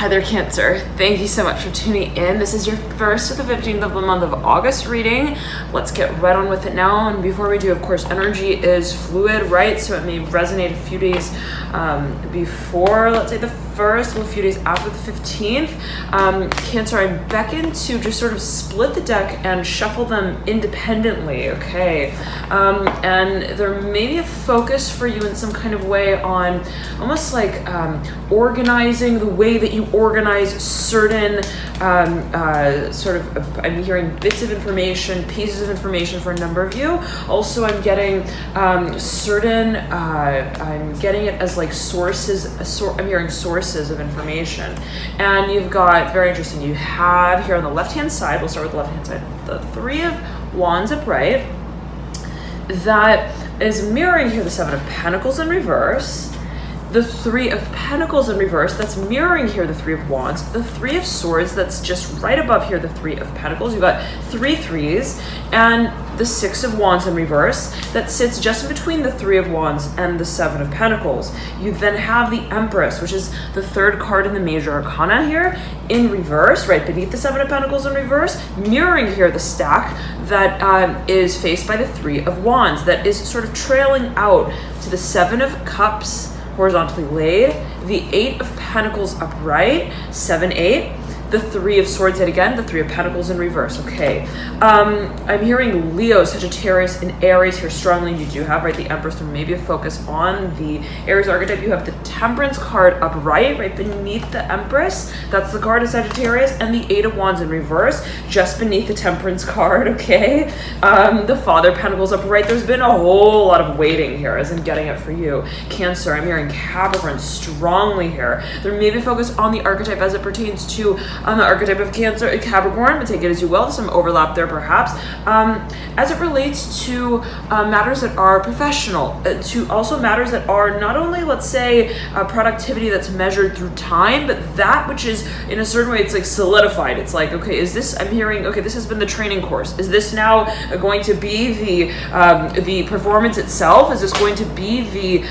Hi there, Cancer. Thank you so much for tuning in. This is your first of the 15th of the month of August reading. Let's get right on with it now. And before we do, of course, energy is fluid, right? So it may resonate a few days before, let's say the first, a few days after the 15th. Cancer, I'm beckoned to just sort of split the deck and shuffle them independently, okay? And there may be a focus for you in some kind of way on almost like organizing the way that you organize certain I'm hearing bits of information, pieces of information for a number of you. Also, I'm getting I'm getting it as like sources, I'm hearing sources of information. And you've got, very interesting, you have here on the left-hand side, we'll start with the left-hand side, the Three of Wands upright. That is mirroring here the Seven of Pentacles in reverse. The Three of Pentacles in reverse, that's mirroring here the Three of Wands. The Three of Swords, that's just right above here the Three of Pentacles. You've got three threes, and the Six of Wands in reverse, that sits just in between the Three of Wands and the Seven of Pentacles. You then have the Empress, which is the third card in the Major Arcana here, in reverse, right beneath the Seven of Pentacles in reverse, mirroring here the stack that is faced by the Three of Wands, that is sort of trailing out to the Seven of Cups, horizontally laid, the Eight of Pentacles upright, 7-8, the Three of Swords yet again, the Three of Pentacles in reverse. Okay, I'm hearing Leo, Sagittarius, and Aries here strongly. You do have, right, the Empress. There may be a focus on the Aries archetype. You have the Temperance card upright, right beneath the Empress. That's the card of Sagittarius, and the Eight of Wands in reverse, just beneath the Temperance card, okay? The Father of Pentacles upright. There's been a whole lot of waiting here as I'm getting it for you. Cancer, I'm hearing Capricorn strongly here. There may be a focus on the archetype as it pertains to the archetype of Cancer, Capricorn, but take it as you will, some overlap there perhaps. As it relates to matters that are professional, to also matters that are not only, let's say, productivity that's measured through time, but that which is, in a certain way, it's like solidified. It's like, okay, is this, I'm hearing, okay, this has been the training course. Is this now going to be the performance itself? Is this going to be the,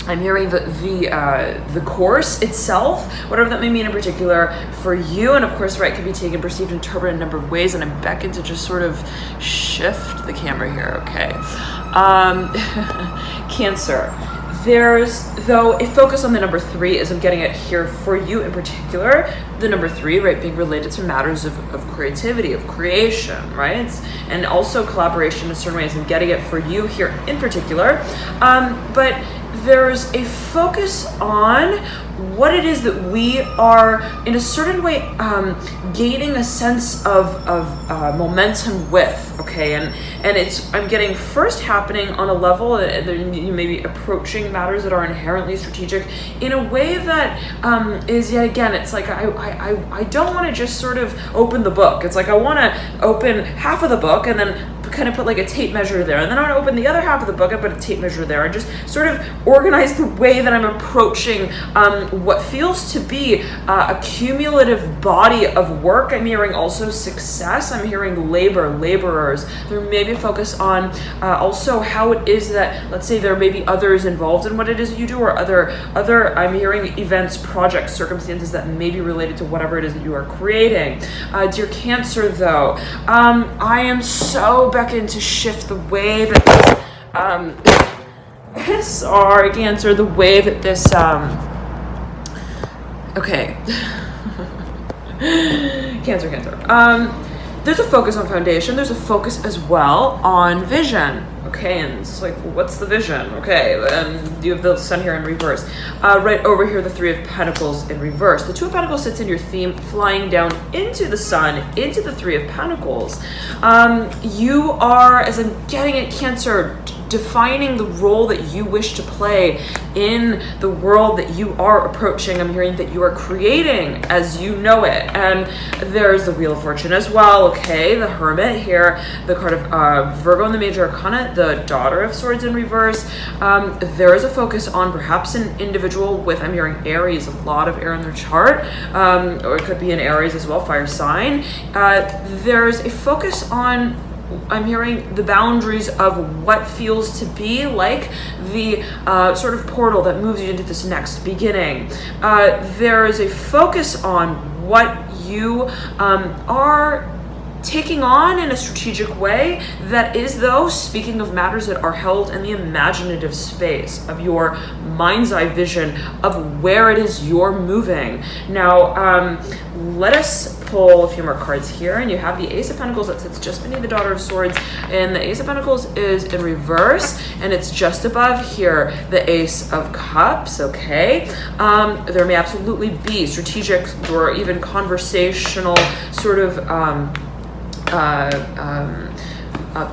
I'm hearing the course itself, whatever that may mean in particular for you. And of course, right, can be taken, perceived, interpreted in a number of ways. And I'm beckoned to just sort of shift the camera here, okay? Cancer. There's, though, a focus on the number 3 as I'm getting it here for you in particular. The number 3, right, being related to matters of creativity, of creation, right? And also collaboration in certain ways. I'm getting it for you here in particular. But there's a focus on what it is that we are, in a certain way, gaining a sense of momentum with, okay? And it's, I'm getting first happening on a level that you may be approaching matters that are inherently strategic in a way that is, yet again, it's like I don't want to just sort of open the book. It's like I want to open half of the book and then kind of put like a tape measure there, and then I want to open the other half of the book and put a tape measure there, and just sort of organize the way that I'm approaching what feels to be a cumulative body of work. I'm hearing also success. I'm hearing laborers. There may be a focus on also how it is that, let's say, there may be others involved in what it is that you do, or other I'm hearing events, projects, circumstances that may be related to whatever it is that you are creating. Dear Cancer, though, I am so beckoned to shift the way that this, sorry, Cancer, the way that this, okay, Cancer. There's a focus on foundation. There's a focus as well on vision. Okay, and it's like, well, what's the vision? Okay, and you have the Sun here in reverse. Right over here, the Three of Pentacles in reverse. The Two of Pentacles sits in your theme, flying down into the Sun, into the Three of Pentacles. You are, as I'm getting at, Cancer, defining the role that you wish to play in the world that you are approaching. I'm hearing that you are creating as you know it. And there's the Wheel of Fortune as well, okay? The Hermit here, the card of Virgo in the Major Arcana, the Daughter of Swords in reverse. There is a focus on perhaps an individual with, I'm hearing Aries, a lot of air in their chart, or it could be an Aries as well, fire sign. There's a focus on I'm hearing the boundaries of what feels to be like the sort of portal that moves you into this next beginning. There is a focus on what you are taking on in a strategic way that is, though, speaking of matters that are held in the imaginative space of your mind's eye vision of where it is you're moving. Now, let us pull a few more cards here, and you have the Ace of Pentacles that sits just beneath the Daughter of Swords, and the Ace of Pentacles is in reverse, and it's just above here the Ace of Cups. Okay, there may absolutely be strategic or even conversational sort of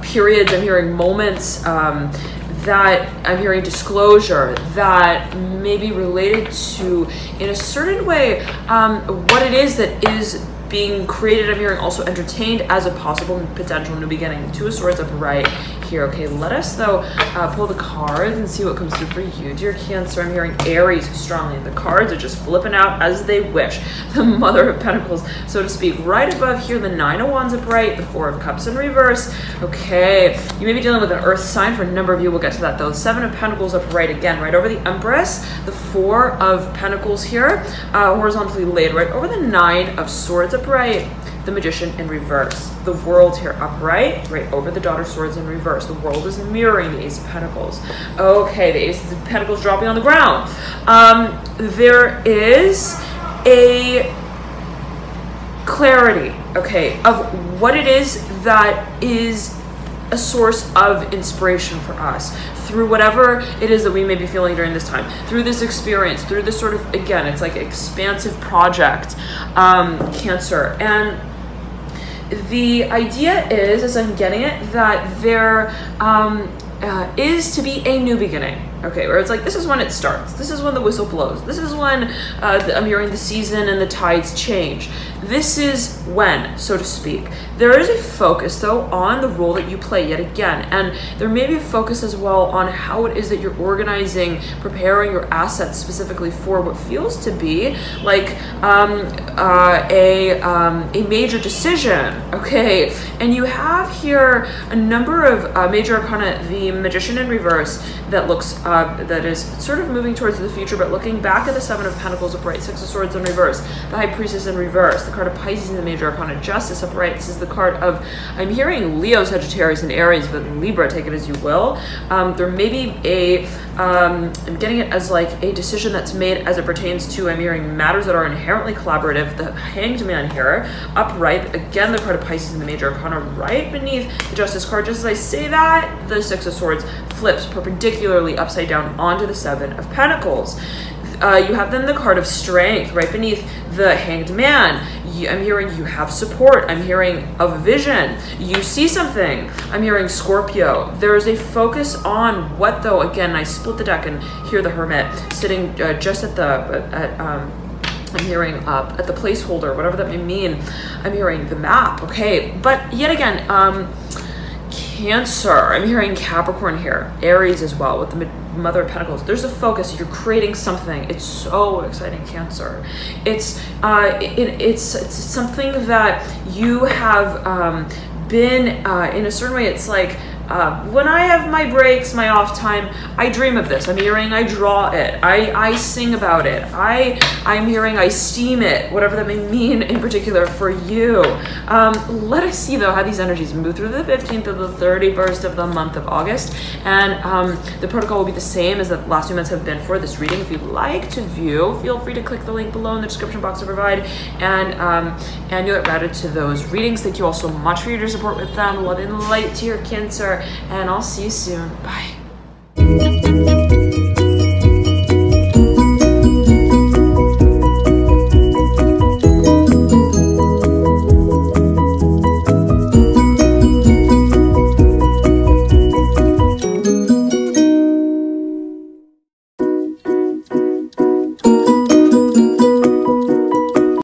periods. I'm hearing moments that I'm hearing disclosure that may be related to, in a certain way, what it is that is being created. I'm hearing also entertained as a possible potential new beginning. Two of Swords upright here. Okay, let us though pull the cards and see what comes through for you, dear Cancer. I'm hearing Aries strongly. The cards are just flipping out as they wish. The Mother of Pentacles, so to speak. Right above here, the Nine of Wands upright, the Four of Cups in reverse. Okay, you may be dealing with an earth sign. For a number of you, we'll get to that though. Seven of Pentacles upright again, right over the Empress. The Four of Pentacles here, horizontally laid right over the Nine of Swords upright. The Magician in reverse. The World here upright, right over the Daughter of Swords in reverse. The World is mirroring the Ace of Pentacles. Okay, the Ace of Pentacles dropping on the ground. There is a clarity, okay, of what it is that is a source of inspiration for us through whatever it is that we may be feeling during this time, through this experience, through this sort of, again, it's like expansive project, Cancer. And the idea is, as I'm getting it, that there is to be a new beginning. Okay, where it's like, this is when it starts. This is when the whistle blows. This is when I'm hearing the season and the tides change. This is when, so to speak. There is a focus, though, on the role that you play yet again. And there may be a focus as well on how it is that you're organizing, preparing your assets specifically for what feels to be like a major decision. Okay, and you have here a number of major arcana, the Magician in reverse, that looks that is sort of moving towards the future, but looking back at the Seven of Pentacles upright, Six of Swords in reverse, the High Priestess in reverse, the card of Pisces in the major arcana, Justice upright. This is the card of, I'm hearing Leo, Sagittarius, and Aries, but Libra, take it as you will. There may be a, I'm getting it as like a decision that's made as it pertains to, I'm hearing matters that are inherently collaborative. The Hanged Man here, upright, again, the card of Pisces in the major arcana, right beneath the Justice card. Just as I say that, the Six of Swords flips perpendicularly upside down onto the Seven of Pentacles. You have then the card of Strength right beneath the Hanged Man. I'm hearing you have support. I'm hearing a vision. You see something. I'm hearing Scorpio. There is a focus on what, though, again, I split the deck and hear the Hermit sitting just at the, I'm hearing at the placeholder, whatever that may mean. I'm hearing the map, okay? But yet again, Cancer, I'm hearing Capricorn here, Aries as well with the Mother of Pentacles. There's a focus. You're creating something. It's so exciting, Cancer. It's something that you have been in a certain way. It's like when I have my breaks, my off time, I dream of this. I'm hearing I draw it. I sing about it. I'm hearing I steam it, whatever that may mean in particular for you. Let us see, though, how these energies move through the 15th to the 31st of the month of August. And the protocol will be the same as the last 2 months have been for this reading. If you'd like to view, feel free to click the link below in the description box to provide. And you'll get routed to those readings. Thank you all so much for your support with them. Love and light to your Cancer. And I'll see you soon. Bye.